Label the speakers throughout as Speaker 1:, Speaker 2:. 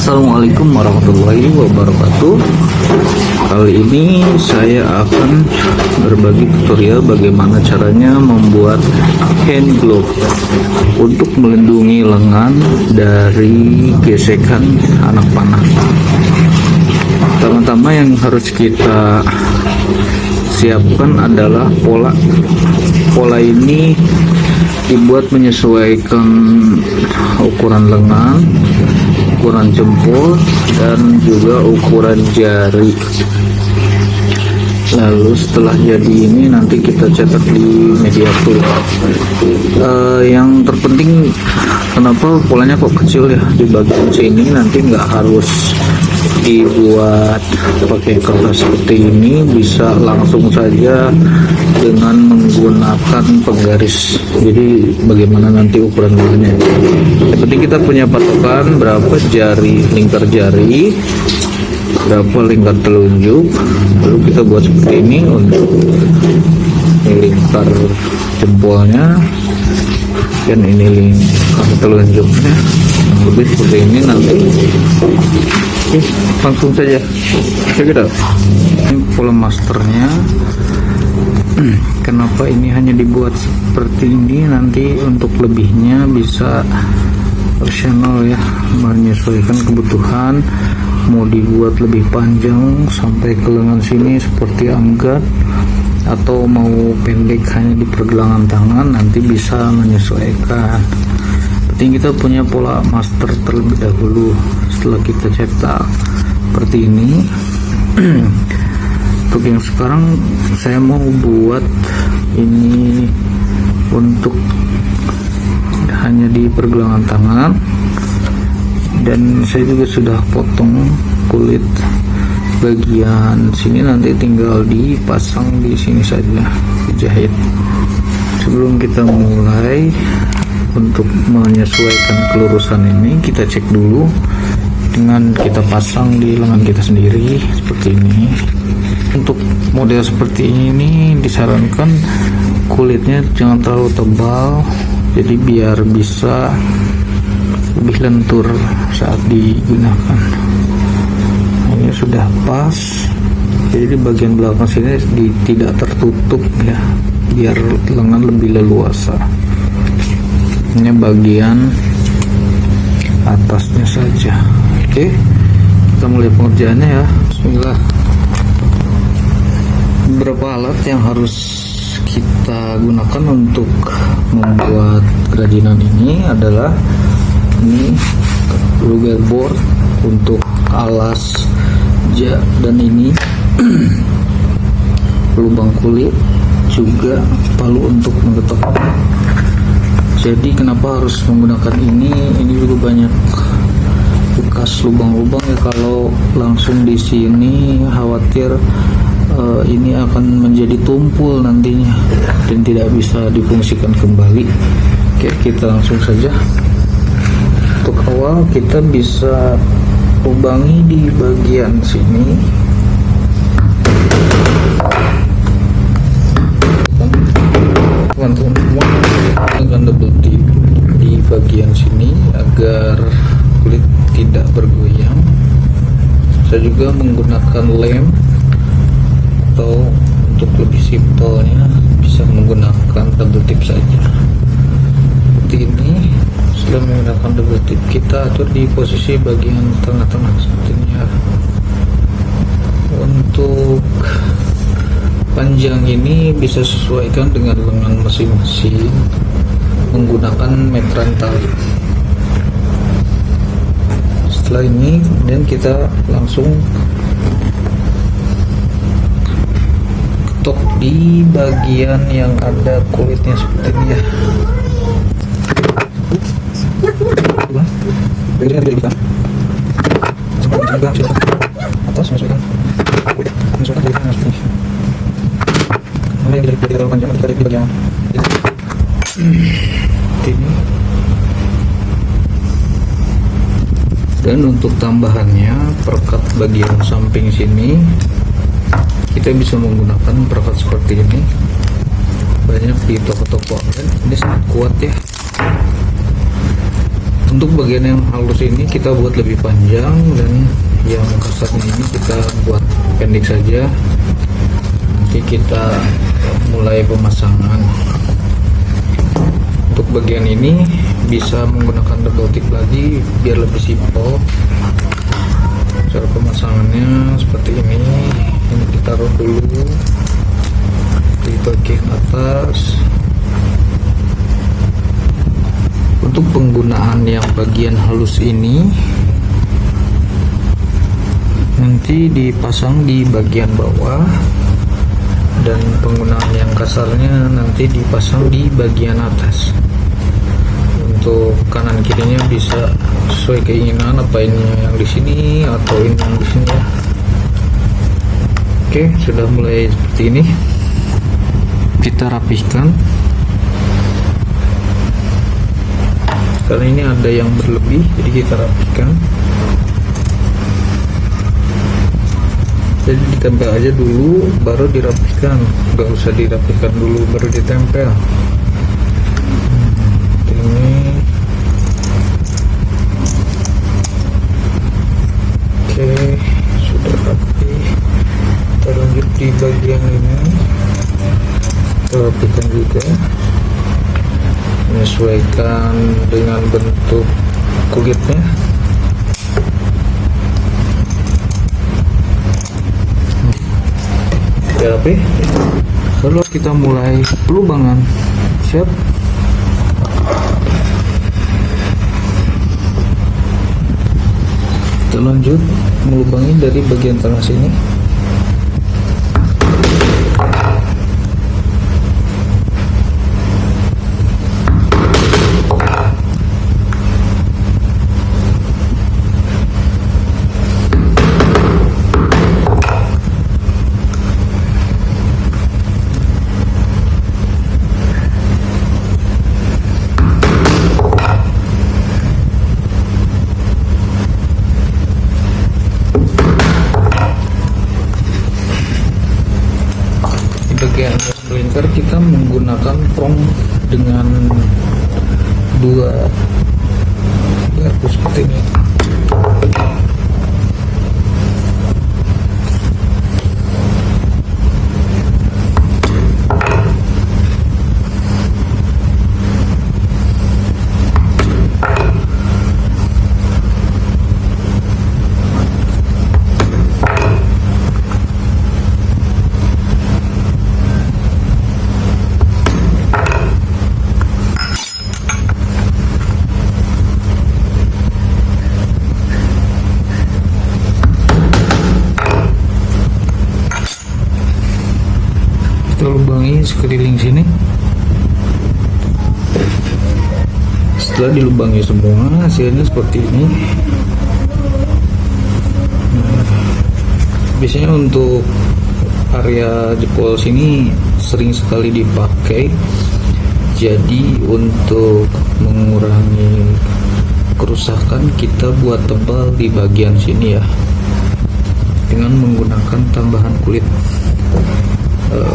Speaker 1: Assalamualaikum warahmatullahi wabarakatuh. Kali ini saya akan berbagi tutorial bagaimana caranya membuat hand glove untuk melindungi lengan dari gesekan anak panah. Pertama-tama yang harus kita siapkan adalah pola. Pola ini dibuat menyesuaikan ukuran lengan, ukuran jempol, dan juga ukuran jari. Lalu setelah jadi ini nanti kita cetak di media tool. Yang terpenting, kenapa polanya kok kecil ya di bagian sini, nanti nggak harus dibuat pakai kertas seperti ini, bisa langsung saja dengan menggunakan penggaris. Jadi bagaimana nanti ukuran lengannya. Yang penting kita punya patokan berapa jari, lingkar jari, berapa lingkar telunjuk, lalu kita buat seperti ini untuk lingkar jempolnya, dan ini lingkar telunjuknya, lebih seperti ini nanti. Oke, langsung saja kita ini pola masternya. Kenapa ini hanya dibuat seperti ini, nanti untuk lebihnya bisa optional ya, menyesuaikan kebutuhan. Mau dibuat lebih panjang sampai ke lengan sini seperti anggat, atau mau pendek hanya di pergelangan tangan, nanti bisa menyesuaikan. Penting kita punya pola master terlebih dahulu. Setelah kita cetak seperti ini, untuk yang sekarang saya mau buat ini untuk hanya di pergelangan tangan, dan saya juga sudah potong kulit bagian sini, nanti tinggal dipasang di sini saja, dijahit. Sebelum kita mulai untuk menyesuaikan kelurusan ini, kita cek dulu dengan kita pasang di lengan kita sendiri seperti ini. Untuk model seperti ini disarankan kulitnya jangan terlalu tebal, jadi biar bisa lebih lentur saat digunakan. Ini sudah pas, jadi di bagian belakang sini tidak tertutup ya, biar lengan lebih leluasa. Ini bagian atasnya saja. Oke, kita mulai pengerjaannya ya. Bismillah. Beberapa alat yang harus kita gunakan untuk membuat kerajinan ini adalah ini luger board untuk alas dan ini lubang kulit, juga palu untuk menggetok. Jadi kenapa harus menggunakan ini? Ini juga banyak bekas lubang-lubang ya, kalau langsung di sini khawatir ini akan menjadi tumpul nantinya dan tidak bisa difungsikan kembali. Oke, kita langsung saja. Untuk awal kita bisa lubangi di bagian sini. Teman-teman semua dengan double tip di bagian sini agar kulit tidak bergoyang. Saya juga menggunakan lem, atau untuk lebih simpelnya bisa menggunakan double tip saja seperti ini. Setelah menggunakan double tip, kita atur di posisi bagian tengah-tengah seperti ini ya. Untuk panjang ini bisa sesuaikan dengan lengan masing-masing menggunakan meteran tali. Setelah ini kemudian kita langsung ketok di bagian yang ada kulitnya seperti ini ya. Atas masukkan kulit, masukkan kulitnya seperti ini. Mulai dari terlalu panjang, kita di bagian ini. Dan untuk tambahannya, perekat bagian samping sini kita bisa menggunakan perekat seperti ini. Banyak di toko-toko online, ini sangat kuat ya. Untuk bagian yang halus ini kita buat lebih panjang, dan yang kasarnya ini kita buat pendek saja. Nanti kita mulai pemasangan. Untuk bagian ini bisa menggunakan double tip lagi biar lebih simpel. Cara pemasangannya seperti ini. Ini kita taruh dulu di bagian atas. Untuk penggunaan yang bagian halus ini nanti dipasang di bagian bawah, dan penggunaan yang kasarnya nanti dipasang di bagian atas. Untuk kanan kirinya bisa sesuai keinginan, apa ini yang di sini atau ini yang di sini ya. Oke, sudah mulai seperti ini. Kita rapihkan. Karena ini ada yang berlebih, jadi kita rapihkan. Jadi ditempel aja dulu, baru dirapihkan. Nggak usah dirapihkan dulu baru ditempel. Ini oke, sudah rapi. Kita lanjut di bagian ini, kita rapihkan juga, menyesuaikan dengan bentuk kulitnya. Ya, rapi. Lalu kita mulai pelubangan. Siap. Kita lanjut melubangi dari bagian tengah sini. Bagian splinter kita menggunakan prong dengan dua garpu seperti ini. Kita lubangi sekeliling sini. Setelah dilubangi semua, hasilnya seperti ini. Biasanya untuk area jempol sini sering sekali dipakai. Jadi untuk mengurangi kerusakan, kita buat tebal di bagian sini ya, dengan menggunakan tambahan kulit.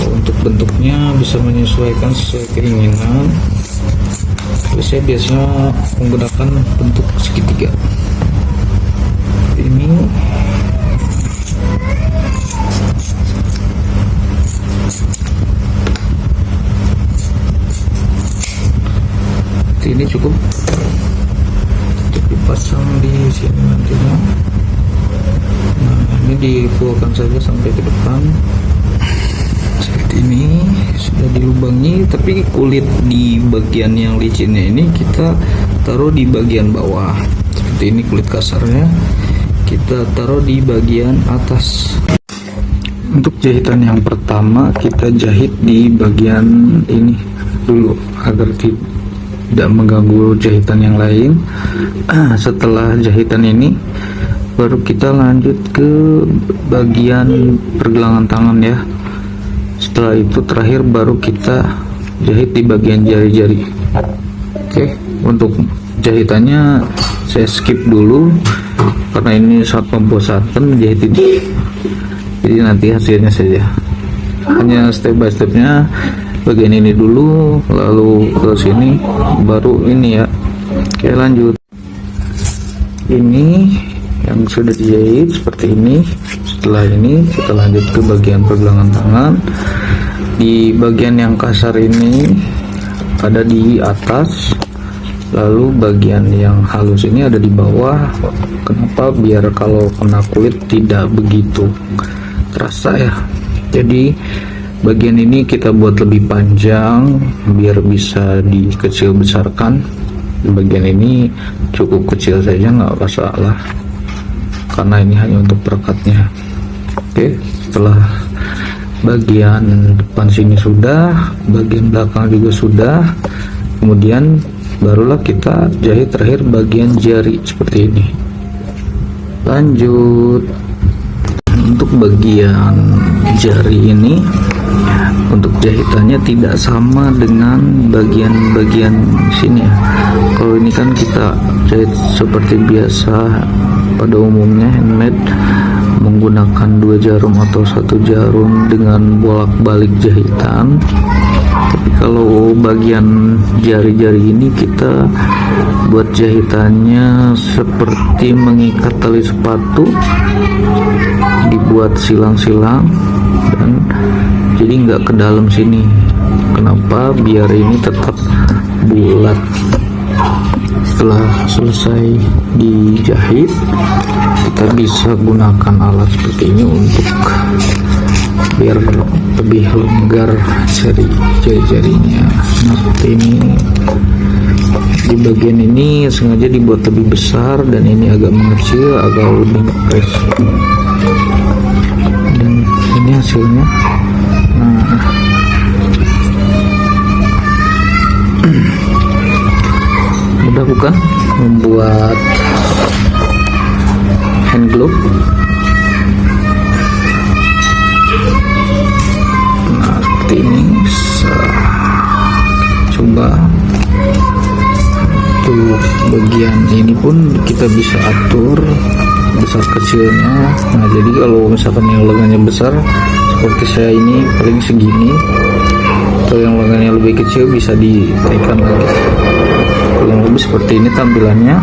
Speaker 1: Untuk bentuknya bisa menyesuaikan sesuai keinginan. Saya biasanya menggunakan bentuk segitiga ini. Ini cukup untuk dipasang di sini nantinya. Nah, ini difullkan saja sampai ke depan. Seperti ini sudah dilubangi, tapi kulit di bagian yang licinnya ini kita taruh di bagian bawah. Seperti ini kulit kasarnya kita taruh di bagian atas. Untuk jahitan yang pertama kita jahit di bagian ini dulu agar tidak mengganggu jahitan yang lain. Setelah jahitan ini baru kita lanjut ke bagian pergelangan tangan ya. Setelah itu terakhir baru kita jahit di bagian jari-jari. Oke, untuk jahitannya saya skip dulu karena ini sangat membosankan menjahit ini. Jadi nanti hasilnya saja. Hanya step by stepnya, bagian ini dulu, lalu ke sini, baru ini ya. Oke, lanjut. ini yang sudah dijahit seperti ini. Setelah ini kita lanjut ke bagian pergelangan tangan. Di bagian yang kasar ini ada di atas, lalu bagian yang halus ini ada di bawah. Kenapa? Biar kalau kena kulit tidak begitu terasa ya. Jadi bagian ini kita buat lebih panjang biar bisa dikecil besarkan. Bagian ini cukup kecil saja, nggak masalah karena ini hanya untuk perekatnya. Oke, setelah bagian depan sini sudah, bagian belakang juga sudah, kemudian barulah kita jahit terakhir bagian jari seperti ini. Lanjut untuk bagian jari ini, untuk jahitannya tidak sama dengan bagian-bagian sini ya. Kalau ini kan kita jahit seperti biasa pada umumnya handmade, menggunakan 2 jarum atau 1 jarum dengan bolak-balik jahitan. Tapi kalau bagian jari-jari ini kita buat jahitannya seperti mengikat tali sepatu, dibuat silang-silang dan jadi nggak ke dalam sini. Kenapa? Biar ini tetap bulat. Setelah selesai dijahit, kita bisa gunakan alat seperti ini untuk biar lebih longgar jari-jarinya. Nah, seperti ini. Di bagian ini sengaja dibuat lebih besar dan ini agak mengecil, agak lebih ngepres. Dan ini hasilnya. Nah, mudah bukan membuat hand glove? Nah, seperti ini. Coba untuk bagian ini pun kita bisa atur besar kecilnya. Nah, jadi kalau misalkan yang lengannya besar seperti saya ini paling segini, atau yang lengannya lebih kecil bisa ditekan lagi. Kurang lebih seperti ini tampilannya.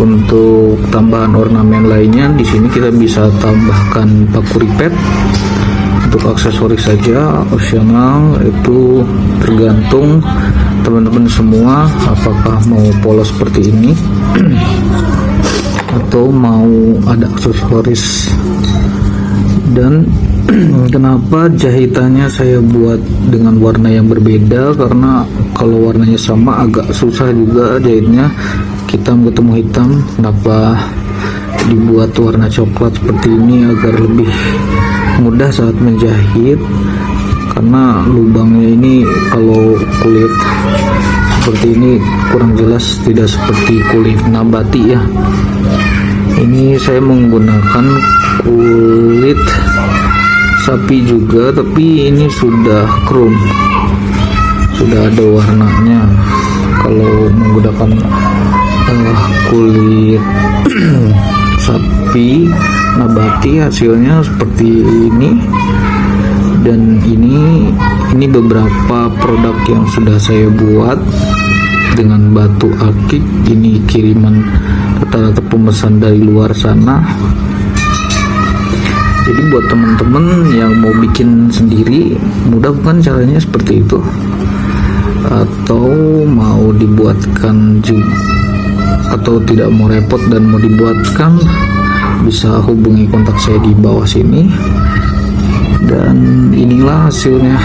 Speaker 1: Untuk tambahan ornamen lainnya di sini kita bisa tambahkan paku ripet. Untuk aksesoris saja opsional, itu tergantung teman-teman semua apakah mau polos seperti ini atau mau ada aksesoris. Dan kenapa jahitannya saya buat dengan warna yang berbeda, karena kalau warnanya sama agak susah juga jahitnya, hitam ketemu hitam. Kenapa dibuat warna coklat seperti ini agar lebih mudah saat menjahit, karena lubangnya ini kalau kulit seperti ini kurang jelas, tidak seperti kulit nabati ya. Ini saya menggunakan kulit sapi juga, tapi ini sudah chrome, sudah ada warnanya. Kalau menggunakan kulit sapi nabati hasilnya seperti ini. Dan ini beberapa produk yang sudah saya buat dengan batu akik. Ini kiriman rata-rata pemesan dari luar sana. Jadi buat teman-teman yang mau bikin sendiri, mudah bukan caranya seperti itu, atau mau dibuatkan juga, atau tidak mau repot dan mau dibuatkan, bisa hubungi kontak saya di bawah sini. Dan inilah hasilnya.